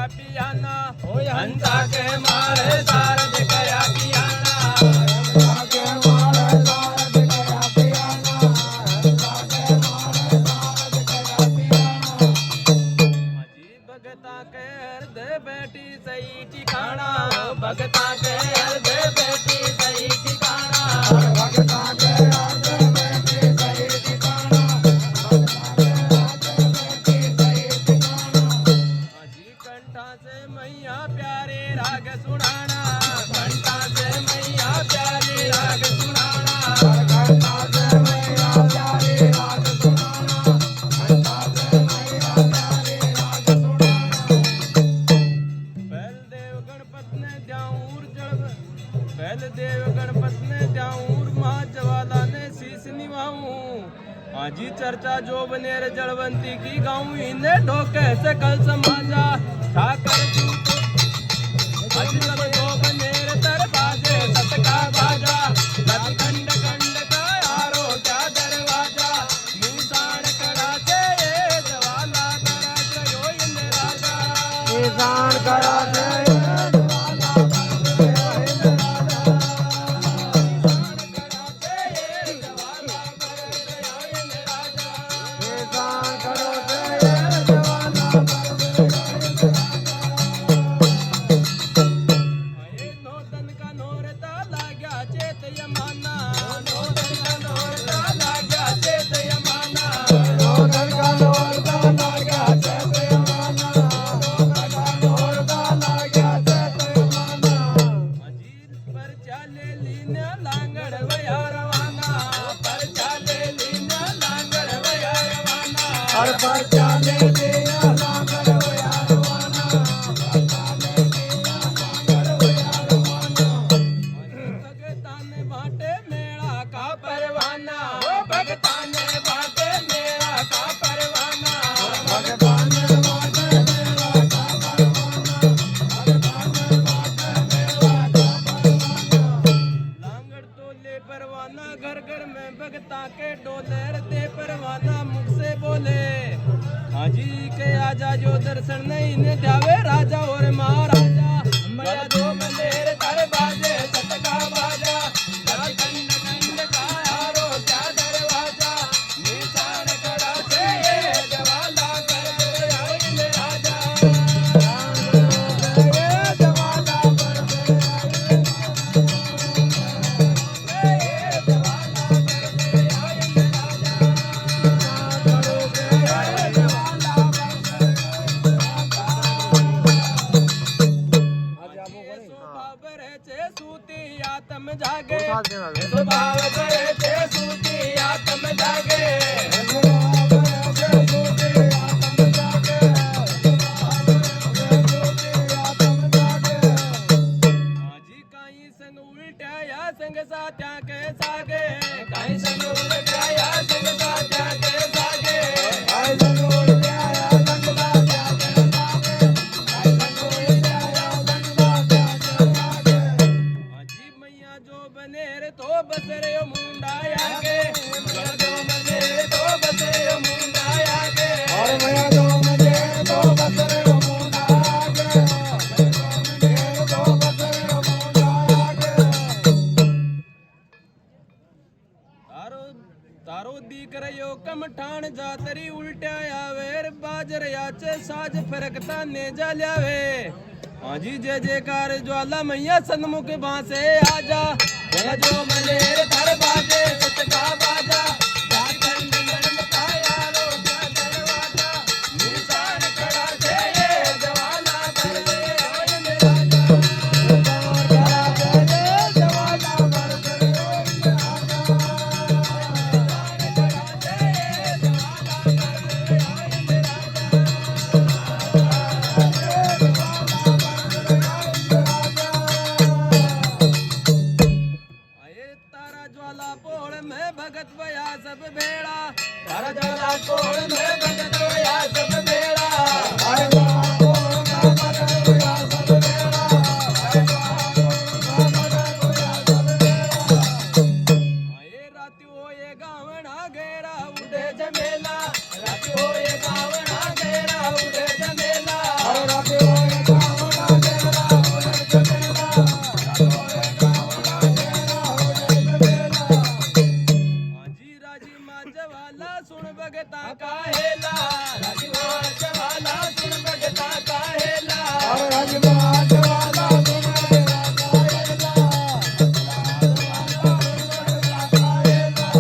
कया पियाना हो हंसा के मारे सारद कया पियाना हंसा के मारे सारद कया पियाना हंसा के मारे सारद कया पियाना जी भगता के हृदय बैठी सही ठिकाना भगता के हृदय बैठी सही ठिकाना भगता के हृदय बैठी सही ठिकाना कंठा से मैया प्यारे राग सुनाना कंठा से मैया प्यारे राग सुनाना कंठा से मैया प्यारे राग सुनाना कंठा से मैया प्यारे राग सुनाना पहल देव गणपत ने जाऊर जड़ पहल देव गणपत ने जाऊर माँ जवाला ने शीश निभाऊं आजी चर्चा जो बनेर जड़वंती की गाऊं इन्हें ढोके से कल समाजा ठाकर अजलब जो बनेर तर बाजे सतका बाजा खंड खंड का यारो क्या दरवाजा निशान कड़ा से ये जवाला करा जो इंद राजा निशान कड़ा से घर घर में भगता के डोलर दे परवाना मुख से बोले हाजी के आजा जो दर्शन नहीं ने ध्यावे राजा और महाराजा मैं जो मंदिर तर बाजे सतका बाजा खंड खंड का यारो क्या दरवाजा निशान कड़ा से ये जवाला कर आइल राजा ये जवाला कर आत्म जागे स्वभाव करे थे सूती आत्म जागे जी कहीं संग उल्टा या संग सात्या के सागे कहीं संग उल्टा या संग सात्या के सागे कहीं संग उल्टा या संग सात्या के सागे कहीं संग उल्टा या संग सात्या के सागे जो बनेर तो बसरे मुंडा आगे जो बनेर तो बसरे मुंडा आगे और मैं जो बनेर तो बसरे मुंडा आगे बनेर तो बसरे मुंडा आगे तारो दीक रयो कमठान जातरी उल्टा आवेर बाजर याचे साज फरकता ने जा ल्यावे हाजी जय जयकार ज्वाला मैया सन्मुख बांसे आजा जो मलेर थर बाजे सतका बाजा खंड खंड का यारो क्या दरवाजा निशान कड़ा से ये जवाला कर दे आइल राजा जवाला कर दे भगत बया हेला राजवाज वाला सुन भगता का हेला राजवाज वाला सुन भगता का हेला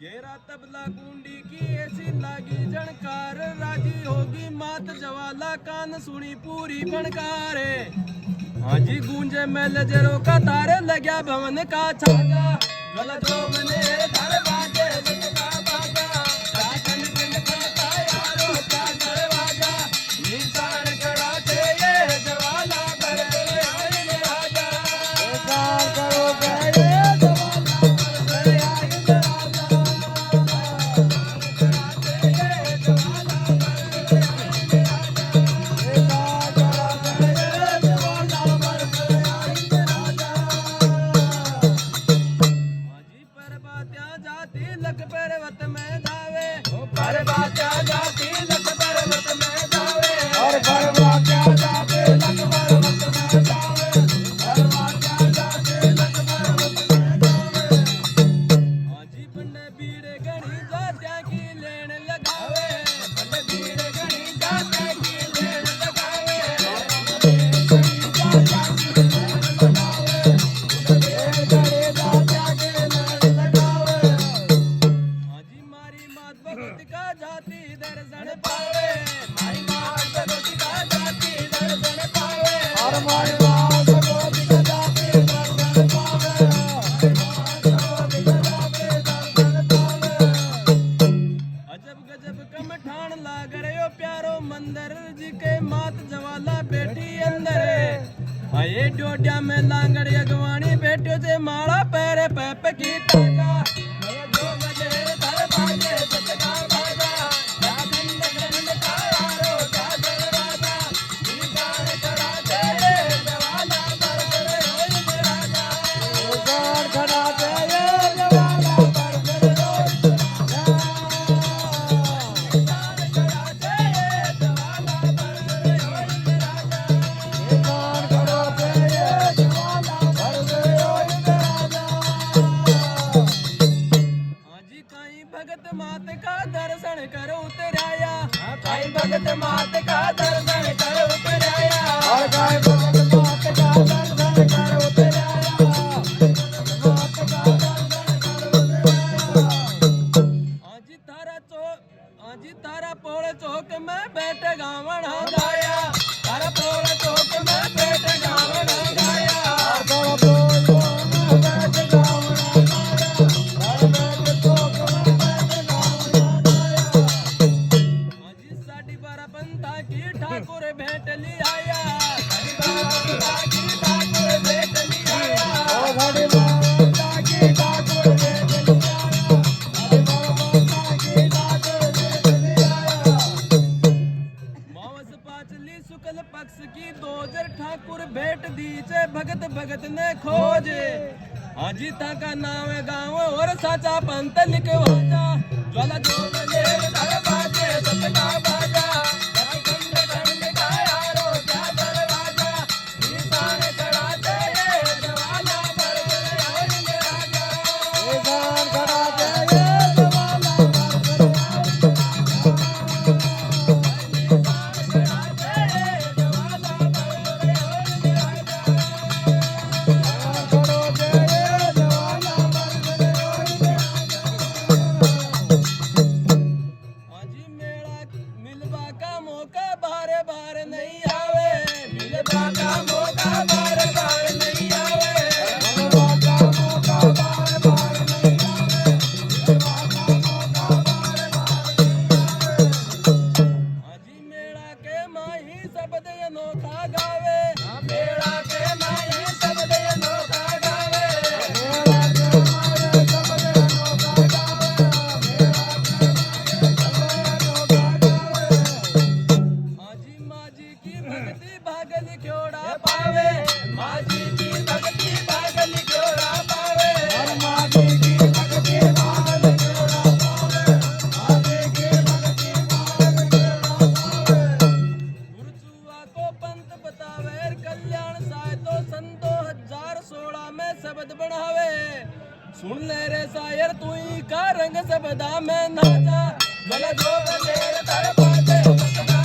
घेरा तबला कुंडी की ऐसी लागी जनकार राजी होगी मात जवाला कान सुनी पूरी फणकारे हाँ जी गूंजे मेल जरो का तारे लग्या भवन का छाजा गलत जो बने धर बाजे का बाजा राखन पिंड खनता यारो क्या दरवाजा निशान कड़ा थे ये जवाला कर आए राजा निशान करो गए जवाला कर आए लख पर्वत में जावे पर बाजा जाती लख पर्वत में जावे और बरबाजा जाते लख पर्वत में जावे बरबाजा जाते लख पर्वत में जावे हाजी पंडे बीड़े गणी जात्या की लेन लगावे पंडे बीड़े गणी जात्या की लेन लगावे भगवती का जाति दर्शन पावे माई मां भगवती का जाति दर्शन पावे और माई मां भगवती का जाति दर्शन पावे भगवती का जाति दर्शन पावे अजब गजब कम ठाण लाग रहे प्यारो मंदिर जी के मात जवाला बेटी अंदर आए डोडिया में लांगड़ अगवानी बेटियों से माला पैरे पैप की ताजा जो बजे धर बाजे सतका बाजा राखंड गंड का यारो क्या दरवाजा निशान कड़ा दे जवाला पर होई राजा निशान खड़ा दे जवाला पर रोज निशान कड़ा दे जवाला पर होई राजा निशान खड़ा दे जवाला पर रोज हाजी काई भगत मात का दर्शन करो उतराया काई भगत मात का दर्शन करो उतराया और गाय भगत मात का दर्शन कर उतराया मात का दर्शन कर उतराया हाजी तारा पोड़ चौक में बैठे गावण गाया तारा पोड़ चौक में बैठे गावण गाया और बोल बोल बैठ गावना गाया और बैठ चौक में बैठ गावना गाया हाजी साडी बारा पंथा की ठाकुर भेंट ली आया साडी बारा पंथा की ठाकुर भेंट ली आया ओ घड़ी माता की ठाकुर भेंट लिया घड़ी माता की ठाकुर भेंट लिया मावस पाचली शुक्ल पक्ष की दोजर ठाकुर भेंट दीजे भगत भगत ने खोजे हाजी था का नाम गाँव और साचा पंत लिखवाजा ज्वाला जो बजे धर बाजे सतका बाजा राखंड गंड का यारो क्या दरवाजा निशान कड़ा दे जवाला पर होई राजा निशान खड़ा दे जवाला सुन ले रे शायर तू ही का रंग सबदा में नाचा मन जोग तेरे तड़पाते